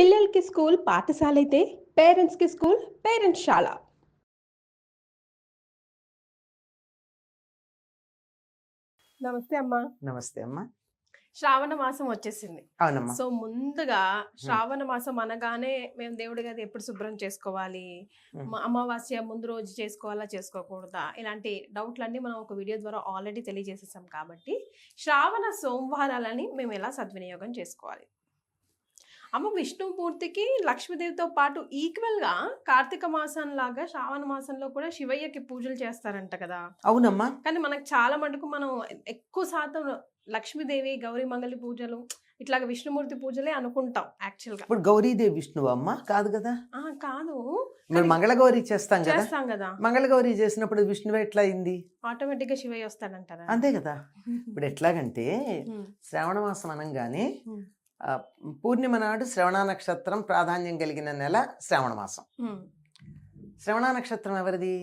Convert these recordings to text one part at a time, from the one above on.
పిల్లలకి స్కూల్ పాఠశాలైతే పేరెంట్స్‌కి స్కూల్ పేరెంట్స్‌శాల. నమస్తే అమ్మా. నమస్తే అమ్మా. శ్రావణ మాసం వచ్చేసింది. అవునమ్మా. సో, ముందుగా హ్మ్. శ్రావణ మాసం అనగానే మేము దేవుడి గది ఎప్పుడు శుభ్రం చేసుకోవాలి? హ్మ్. అమావాస్య ముందు రోజు చేసుకోవాలా? చేసుకోకూడదా? ఇలాంటి డౌట్‌లన్నీ మనం ఒక వీడియో ద్వారా ఆల్రెడీ తెలియజేసేసాం కాబట్టి, శ్రావణ సోమవారాలని మేము ఎలా సద్వినియోగం చేసుకోవాలి? అమ్మ విష్ణుమూర్తికి, లక్ష్మీదేవితో పాటు ఈక్వల్‌గా కార్తీక మాసంలాగా శ్రావణ మాసంలో కూడా శివయ్యకి పూజలు చేస్తారంట కదా! అవునమ్మా. కానీ మనకు చాలా మటుకు మనం ఎక్కువ శాతం లక్ష్మీదేవి, గౌరీ మంగళి పూజలు ఇట్లాగ విష్ణుమూర్తి పూజలే అనుకుంటాం యాక్చువల్‌గా. ఇప్పుడు గౌరీదేవి విష్ణువా అమ్మా? కాదు కదా! కాదు. మరి మంగళగౌరి చేస్తాం కదా! చేస్తాం గదా! మంగళగౌరి చేసినప్పుడు విష్ణువే ఎట్లా అయింది? ఆటోమేటిక్‌గా శివయ్య వస్తాడంటారా? అంతే కదా! ఇప్పుడు ఎట్లాగంటే హ్మ్. శ్రావణ మాసం అనంగానే హ్మ్. పూర్ణిమ నాడు శ్రవణ నక్షత్రం ప్రాధాన్యం కలిగిన నెల శ్రావణ మాసం. హ్మ్. శ్రవణ నక్షత్రం ఎవరిది?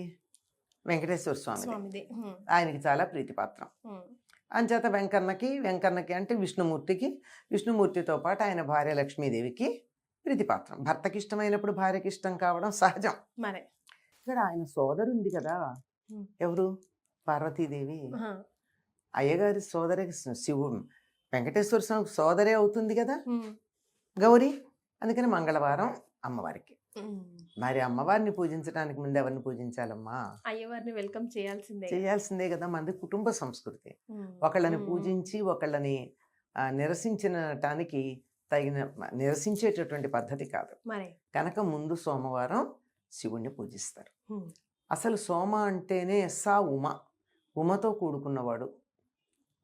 వెంకటేశ్వర స్వామిది. స్వామిది. హ్మ్. ఆయనకి చాలా ప్రీతిపాత్రం. హ్మ్. అంచేత వెంకన్నకి అంటే విష్ణుమూర్తికి, విష్ణుమూర్తితో పాటు ఆయన భార్య లక్ష్మీదేవికి ప్రీతిపాత్రం. భర్తకి ఇష్టమైనప్పుడు భార్యకి ఇష్టం కావడం సహజం. మరే. ఇక్కడ ఆయన సోదరు ఉంది కదా! హ్మ్. ఎవరు? పార్వతీదేవి. ఆహా! అయ్యగారి సోదరికి శివుడు వెంకటేశ్వర స్వామికి సోదరే అవుతుంది కదా హ్మ్. గౌరీ. అందుకని మంగళవారం అమ్మవారికి. హ్మ్. మరి అమ్మవారిని పూజించడానికి ముందు ఎవరిని పూజించాలమ్మా? అయ్యవారిని వెల్కమ్ చేయాల్సిందే. చేయాల్సిందే కదా! మనది కుటుంబ సంస్కృతి. హ్మ్. ఒకళ్ళని హ్మ్. హ్మ్. పూజించి ఒకళ్ళని నిరసించటానికి నిరసించేటటువంటి పద్ధతి కాదు. మరే. కనుక ముందు సోమవారం శివుణ్ణి పూజిస్తారు. హ్మ్. అసలు సోమ అంటేనే ఉమ. ఉమతో కూడుకున్నవాడు.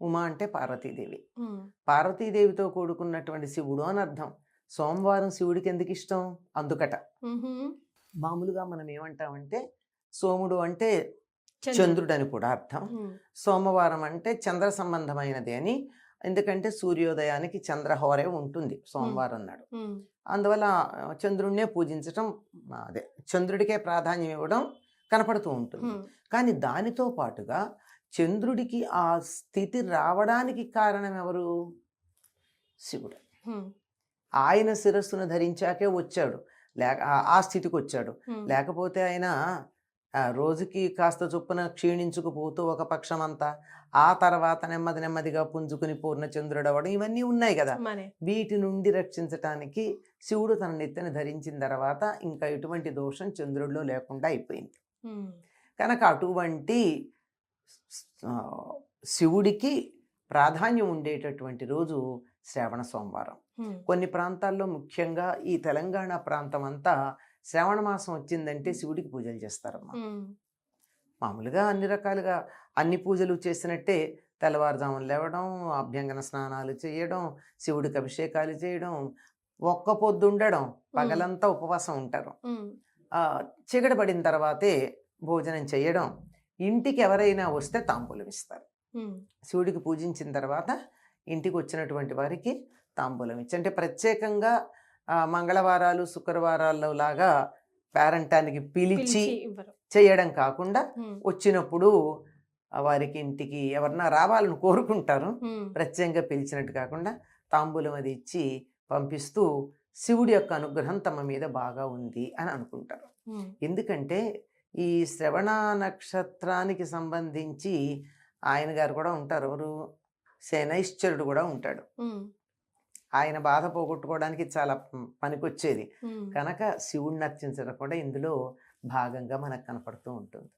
ఉమ అంటే పార్వతీదేవి. హ్మ్. పార్వతీదేవితో కూడుకున్నటువంటి శివుడు అని అర్థం. సోమవారం శివుడికి ఎందుకు ఇష్టం? అందుకట. హుహు. మామూలుగా మనం ఏమంటామంటే సోముడు అంటే చంద్రుడు. చంద్రుడని కూడా అర్థం. హ్మ్. సోమవారం అంటే చంద్ర సంబంధమైనది అని. ఎందుకంటే సూర్యోదయానికి చంద్రహోరే ఉంటుంది హ్మ్. సోమవారం నాడు. హ్మ్. అందువల్ల చంద్రుడినే పూజించటం అదే చంద్రుడికే ప్రాధాన్యం ఇవ్వడం కనపడుతూ ఉంటుంది. హ్మ్. కానీ దానితో పాటుగా చంద్రుడికి ఆ స్థితి రావడానికి కారణం ఎవరు? శివుడు. హ్మ్. ఆయన శిరస్సును ధరించాకే వచ్చాడు. ఆ స్థితికి వచ్చాడు. హ్మ్. లేకపోతే ఆయన రోజుకి కాస్త చొప్పున క్షీణించుకుపోతూ ఒక పక్షమంతా, ఆ తర్వాత నెమ్మది నెమ్మదిగా పుంజుకుని పూర్ణచంద్రుడవ్వడం ఇవన్నీ ఉన్నాయి కదా! మరే. వీటి నుండి రక్షించటానికి శివుడు తన నెత్తిన ధరించిన తర్వాత ఇంకా ఎటువంటి దోషం చంద్రుడిలో లేకుండా అయిపోయింది. హ్మ్. కనుక అటువంటి శివుడికి ప్రాధాన్యం ఉండేటటువంటి రోజు శ్రావణ సోమవారం. హ్మ్. కొన్ని ప్రాంతాల్లో ముఖ్యంగా ఈ తెలంగాణ ప్రాంతం అంతా శ్రావణ మాసం వచ్చిందంటే శివుడికి పూజలు చేస్తారమ్మా. హ్మ్. మామూలుగా అన్ని రకాలుగా అన్ని పూజలు చేసినట్టే తెల్లవారుజామున లేవడం, అభ్యంగన స్నానాలు చేయడం, శివుడికి అభిషేకాలు చేయడం, ఒక్క పొద్దుండడం, హ్మ్. పగలంతా ఉపవాసం ఉంటారు. హ్మ్. చీకటి పడిన తర్వాతే భోజనం చేయడం, ఇంటికి ఎవరైనా వస్తే తాంబూలం ఇస్తారు. హ్మ్. శివుడికి పూజించిన తర్వాత ఇంటికి వచ్చినటువంటి వారికి తాంబూలం ఇచ్చి అంటే ప్రత్యేకంగా మంగళవారాలు శుక్రవారాల్లో లాగా పేరంటానికి పిలిచి పిలిచి ఇవ్వరు. చేయడం కాకుండా హ్మ్. వచ్చినప్పుడు వారికి ఇంటికి ఎవరన్నా రావాలని కోరుకుంటారు. హ్మ్. ప్రత్యేకంగా పిలిచినట్టు కాకుండా తాంబూలం అది ఇచ్చి పంపిస్తూ శివుడి యొక్క అనుగ్రహం తమ మీద బాగా ఉంది అని అనుకుంటారు. హ్మ్. ఎందుకంటే ఈ శ్రవణ నక్షత్రానికి సంబంధించి ఆయన గారు కూడా ఉంటారు. ఎవరు? శనైశ్చరుడు కూడా ఉంటాడు. హ్మ్. ఆయన బాధ పోగొట్టుకోవడానికి చాలా పనికొచ్చేది. హ్మ్. కనుక శివుడిని అర్చించడం కూడా ఇందులో భాగంగా మనకు కనపడుతూ ఉంటుంది.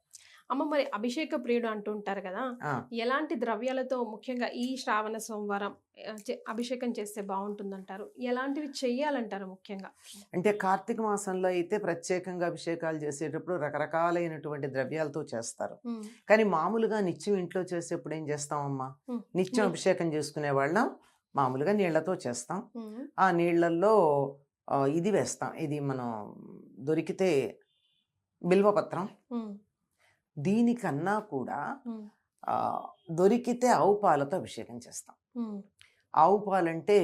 అమ్మ మరి అభిషేక ప్రియుడు అంటుంటారు కదా! ఆ! ఎలాంటి ద్రవ్యాలతో ముఖ్యంగా ఈ శ్రావణ సోమవారం అభిషేకం చేస్తే బావుంటుందంటారు? ఎలాంటివి చెయ్యాలంటారు ముఖ్యంగా? అంటే కార్తీక మాసంలో అయితే ప్రత్యేకంగా అభిషేకాలు చేసేటప్పుడు రకరకాలైనటువంటి ద్రవ్యాలతో చేస్తారు. హ్మ్. కానీ మామూలుగా నిత్యం ఇంట్లో చేసేప్పుడు ఏం చేస్తామమ్మా? హ్మ్. నిత్యం నీ అభిషేకం చేసుకునేవాళ్ళం మామూలుగా నీళ్లతో చేస్తాం. హ్మ్. ఆ నీళ్ళల్లో ఇది వేస్తాం. ఇది మనం దొరికితే బిల్వపత్రం. హ్మ్. దీనికన్నా కూడా హ్మ్. దొరికితే ఆవు పాలతో అభిషేకం చేస్తాం. హ్మ్. ఆవు పాలంటే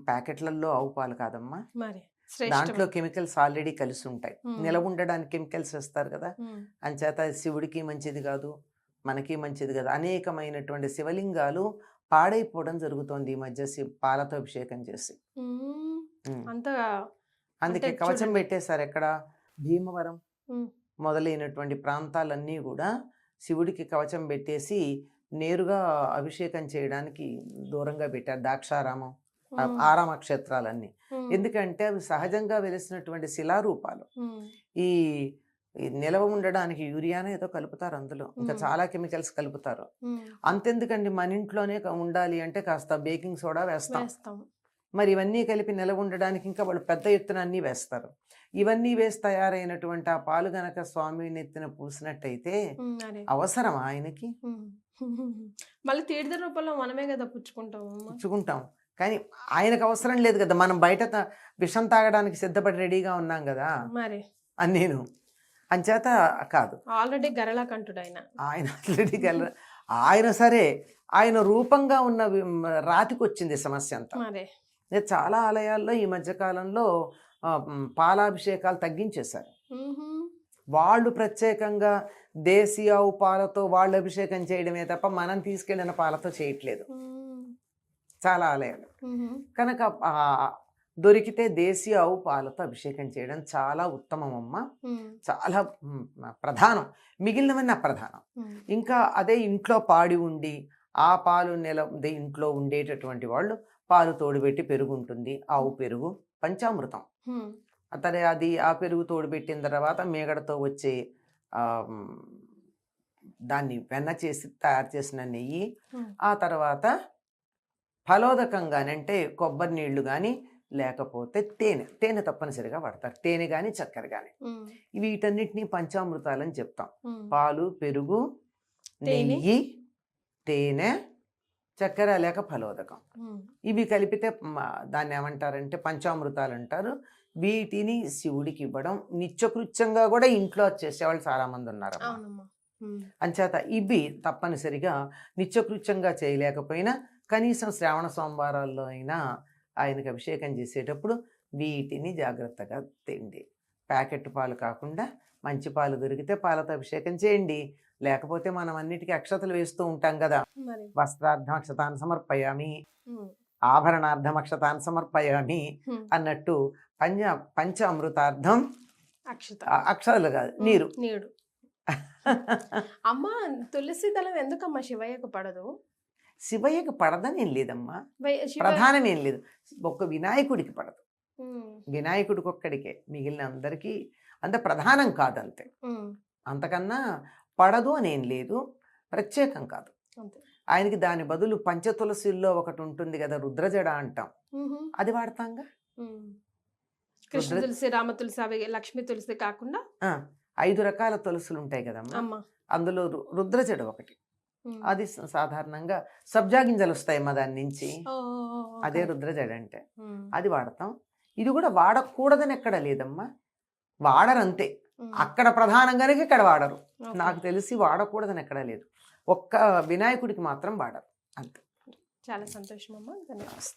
ప్యాకెట్లలో ఆవు పాలు కాదమ్మా. మరి దాంట్లో శ్రేష్టమైన. కెమికల్స్ ఆల్రెడీ కలిసి ఉంటాయి. హ్మ్. నిలవ ఉండడానికి కెమికల్స్ వేస్తారు కదా! హ్మ్. అంచేత అది శివుడికి మంచిది కాదు. మనకి మంచిది కాదు. అనేకమైనటువంటి శివలింగాలు పాడైపోవడం జరుగుతోంది ఈ మధ్య పాలతో అభిషేకం చేసి. హ్మ్. ఉమ్. అంత అందుకే అంటే కవచం చూడండి. పెట్టేశారు ఎక్కడ, భీమవరం ఉమ్, మొదలైనటువంటి ప్రాంతాలన్నీ కూడా శివుడికి కవచం పెట్టేసి నేరుగా అభిషేకం చేయడానికి దూరంగా పెట్టారు. ద్రాక్షారామం, ఉమ్, ఆరామ క్షేత్రాలన్నీ. ఉమ్, ఎందుకంటే అవి సహజంగా వెలిసినటువంటి శిలారూపాలు. ఉమ్, ఈ ఈ నిలవ ఉండడానికి యూరియానే ఏదో కలుపుతారు అందులో, ఇంకా ఉమ్, చాలా కెమికల్స్ కలుపుతారు. ఉమ్, అంతెందుకండి, మన ఇంట్లోనే ఉండాలి అంటే కాస్త బేకింగ్ సోడా వేస్తాం. వేస్తాం. మరి ఇవన్నీ కలిపి నిలవ ఉండడానికి ఇంకా వాళ్ళు పెద్ద ఎత్తున అన్నీ వేస్తారు. ఇవన్నీ వేసి తయారైనటువంటి ఆ పాలు గనక స్వామి నెత్తిన పూసినట్టయితే అరే అవసరం ఆయనకి? ఉమ్. మళ్ళీ తీర్థ రూపంలో మనమే కదా పుచ్చుకుంటాము అమ్మ. పుచ్చుకుంటాం. కానీ ఆయనకు అవసరం లేదు కదా, మనం బయట విషం తాగడానికి సిద్ధపడి రెడీగా ఉన్నాం కదా మరి అని నేను అంచేత కాదు. ఆల్రెడీ గరళ కంటుడు ఆయన. ఆయన ఆల్రెడీ ఆయన సరే, ఆయన రూపంగా ఉన్న రాతికి వచ్చింది సమస్య అంతా. మరి నేను చాలా ఆలయాల్లో ఈ మధ్యకాలంలో పాలాభిషేకాలు తగ్గించేశారు. ఉహుం. వాళ్ళు ప్రత్యేకంగా దేశీ ఆవు పాలతో వాళ్ళు అభిషేకం చేయడమే తప్ప మనం తీసుకెళ్ళిన పాలతో చేయట్లేదు ఉమ్, చాలా ఆలయాలు. ఉహుం. కనుక దొరికితే దేశీ ఆవు పాలతో అభిషేకం చేయడం చాలా ఉత్తమం అమ్మ, ఉమ్, చాలా ప్రధానం. మిగిలినవన్నీ అప్రధానం. ఉమ్, ఇంకా అదే ఇంట్లో పాడి ఉండి ఆ పాలు ఇంట్లో ఉండేటటువంటి వాళ్ళు పాలు తోడుపెట్టి పెరుగు ఉంటుంది, ఆవు పెరుగు పంచామృతం. ఉమ్, అతనే అది ఆ పెరుగు తోడుపెట్టిన తర్వాత మేగడతో వచ్చే ఆ, మ్, దాన్ని వెన్న చేసి తయారు చేసిన నెయ్యి, ఉమ్, ఆ తర్వాత ఫలోదకంగాని అంటే కొబ్బరి నీళ్లు కానీ లేకపోతే తేనె తప్పనిసరిగా వాడతారు. తేనె కానీ చక్కెర కానీ, ఉమ్, వీటన్నిటినీ పంచామృతాలని చెప్తాం. ఉమ్, పాలు, పెరుగు, తేనె. నెయ్యి, తేనె, చక్కెర లేక ఫలోదకం, ఉమ్, ఇవి కలిపితే దాన్ని ఏమంటారంటే పంచామృతాలు అంటారు. వీటిని శివుడికి ఇవ్వడం నిత్యకృత్యంగా కూడా ఇంట్లో చేసేవాళ్ళు చాలామంది ఉన్నారు. అవునమ్మా. ఉమ్, అంచేత ఇవి తప్పనిసరిగా నిత్యకృత్యంగా చేయలేకపోయినా కనీసం శ్రావణ సోమవారాల్లో అయినా ఆయనకి అభిషేకం చేసేటప్పుడు వీటిని జాగ్రత్తగా తిండి. ప్యాకెట్ పాలు కాకుండా మంచి పాలు దొరికితే పాలతో అభిషేకం చేయండి. లేకపోతే మనం అన్నిటికీ అక్షతలు వేస్తూ ఉంటాం కదా, మరి వస్త్రార్థం అక్షతాన్ని సమర్పయామి, ఉమ్, ఆభరణార్థం అక్షతాన్ని సమర్పయామి ఉమ్, అన్నట్టు పంచ అమృతార్థం అక్షత. అక్షతలు కాదు, నీరు. నీడు. అమ్మ, తులసి దళం ఎందుకమ్మా శివయ్యకు పడదు? శివయ్యకి పడదని ఏం లేదమ్మా, శివ ప్రధానం ఏం లేదు. ఒక్క వినాయకుడికి పడదు, ఉమ్, వినాయకుడికి ఒక్కడికే. మిగిలిన అందరికీ అంత ప్రధానం కాదంతే, ఉమ్, అంతకన్నా పడదు అని ఏం లేదు, ప్రత్యేకం కాదు. అంతే. ఆయనకి దాని బదులు పంచతులసిల్లో ఒకటి ఉంటుంది కదా, రుద్రజడ అంటాం, ఉహుం. అది వాడతాంగా. ఉమ్. కృష్ణ తులసి, రామ తులసి, అవి లక్ష్మీ తులసి కాకుండా 5 రకాల తులసులు ఉంటాయి కదమ్మా, అమ్మ. అందులో రుద్రజడ ఒకటి. ఉమ్. అది సాధారణంగా సబ్జా గింజలు వస్తాయమ్మా దాని నుంచి, ఓ, ఓ, ఓ, ఓ, అదే correct. రుద్రజడ అంటే. ఉమ్, అది వాడతాం. ఇది కూడా వాడకూడదని ఎక్కడ లేదమ్మా, వాడరంతే. ఉమ్, అక్కడ ప్రధానంగానే ఇక్కడ వాడరు, ఓకే. నాకు తెలిసి వాడకూడదని ఎక్కడా లేదు. ఒక్క వినాయకుడికి మాత్రం వాడరు అంతే. చాలా సంతోషం అమ్మ, ధన్యవాదాలు.